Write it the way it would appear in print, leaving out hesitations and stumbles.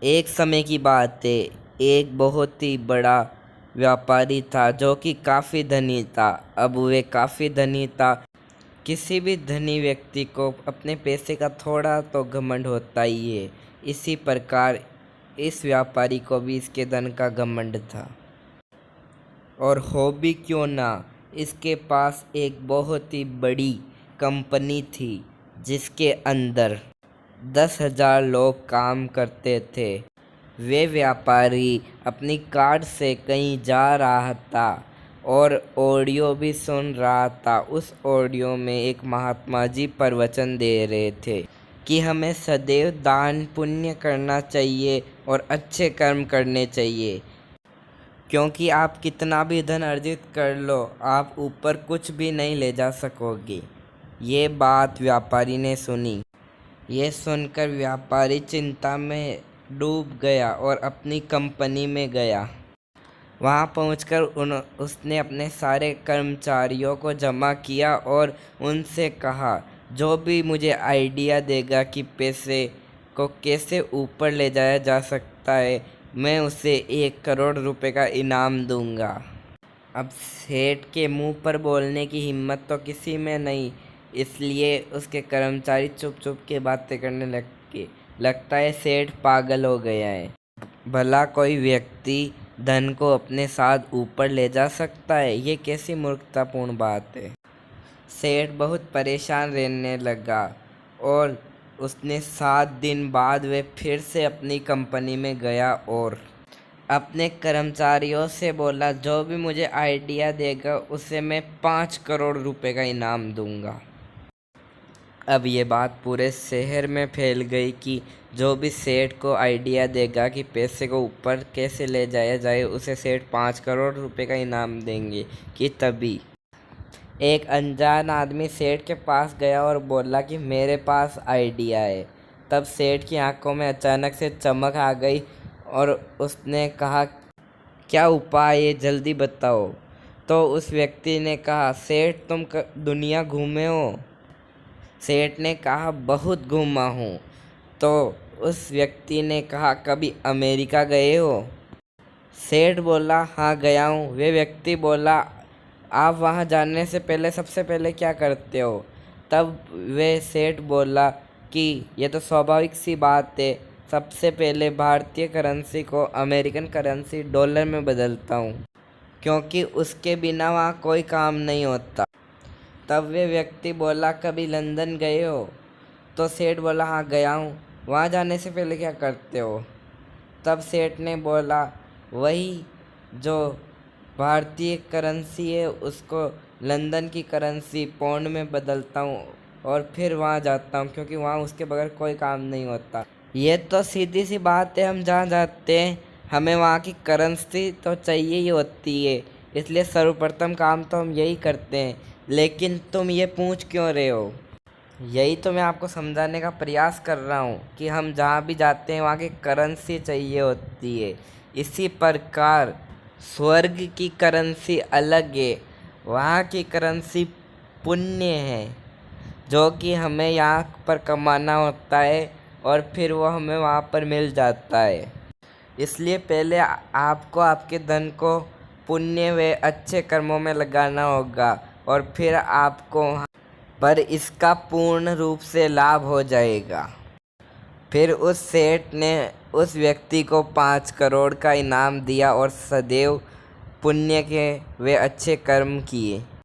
एक समय की बात है। एक बहुत ही बड़ा व्यापारी था जो कि काफ़ी धनी था। अब वह काफ़ी धनी था। किसी भी धनी व्यक्ति को अपने पैसे का थोड़ा तो घमंड होता ही है। इसी प्रकार इस व्यापारी को भी इसके धन का घमंड था। और हो भी क्यों ना, इसके पास एक बहुत ही बड़ी कंपनी थी जिसके अंदर 10,000 लोग काम करते थे। वे व्यापारी अपनी कार से कहीं जा रहा था और ऑडियो भी सुन रहा था। उस ऑडियो में एक महात्मा जी प्रवचन दे रहे थे कि हमें सदैव दान पुण्य करना चाहिए और अच्छे कर्म करने चाहिए, क्योंकि आप कितना भी धन अर्जित कर लो, आप ऊपर कुछ भी नहीं ले जा सकोगे। ये बात व्यापारी ने सुनी। यह सुनकर व्यापारी चिंता में डूब गया और अपनी कंपनी में गया। वहाँ पहुंचकर उसने अपने सारे कर्मचारियों को जमा किया और उनसे कहा, जो भी मुझे आइडिया देगा कि पैसे को कैसे ऊपर ले जाया जा सकता है, मैं उसे 1 करोड़ रुपए का इनाम दूंगा। अब सेठ के मुंह पर बोलने की हिम्मत तो किसी में नहीं, इसलिए उसके कर्मचारी चुप चुप के बातें करने लगे। लगता है सेठ पागल हो गया है। भला कोई व्यक्ति धन को अपने साथ ऊपर ले जा सकता है? ये कैसी मूर्खतापूर्ण बात है। सेठ बहुत परेशान रहने लगा और उसने 7 दिन बाद वह फिर से अपनी कंपनी में गया और अपने कर्मचारियों से बोला, जो भी मुझे आइडिया देगा उसे मैं 5 करोड़ रुपए का इनाम दूंगा। अब ये बात पूरे शहर में फैल गई कि जो भी सेठ को आइडिया देगा कि पैसे को ऊपर कैसे ले जाया जाए, उसे सेठ 5 करोड़ रुपए का इनाम देंगे। कि तभी एक अनजान आदमी सेठ के पास गया और बोला कि मेरे पास आइडिया है। तब सेठ की आंखों में अचानक से चमक आ गई और उसने कहा, क्या उपाय है, जल्दी बताओ। तो उस व्यक्ति ने कहा, सेठ तुम दुनिया घूमे हो? सेठ ने कहा, बहुत घूमा हूँ। तो उस व्यक्ति ने कहा, कभी अमेरिका गए हो? सेठ बोला, हाँ गया हूँ। वे व्यक्ति बोला, आप वहाँ जाने से पहले सबसे पहले क्या करते हो? तब वे सेठ बोला कि यह तो स्वाभाविक सी बात है, सबसे पहले भारतीय करेंसी को अमेरिकन करेंसी डॉलर में बदलता हूँ, क्योंकि उसके बिना वहाँ कोई काम नहीं होता। तब वे व्यक्ति बोला, कभी लंदन गए हो? तो सेठ बोला, हाँ गया हूँ। वहाँ जाने से पहले क्या करते हो? तब सेठ ने बोला, वही जो भारतीय करेंसी है उसको लंदन की करेंसी पाउंड में बदलता हूँ और फिर वहाँ जाता हूँ, क्योंकि वहाँ उसके बगैर कोई काम नहीं होता। ये तो सीधी सी बात है, हम जहाँ जाते हैं हमें वहाँ की करेंसी तो चाहिए ही होती है, इसलिए सर्वप्रथम काम तो हम यही करते हैं। लेकिन तुम ये पूछ क्यों रहे हो? यही तो मैं आपको समझाने का प्रयास कर रहा हूँ कि हम जहाँ भी जाते हैं वहाँ की करेंसी चाहिए होती है। इसी प्रकार स्वर्ग की करेंसी अलग है। वहाँ की करेंसी पुण्य है, जो कि हमें यहाँ पर कमाना होता है और फिर वो हमें वहाँ पर मिल जाता है। इसलिए पहले आपको आपके धन को पुण्य व अच्छे कर्मों में लगाना होगा और फिर आपको पर इसका पूर्ण रूप से लाभ हो जाएगा। फिर उस सेठ ने उस व्यक्ति को 5 करोड़ का इनाम दिया और सदैव पुण्य के वे अच्छे कर्म किए।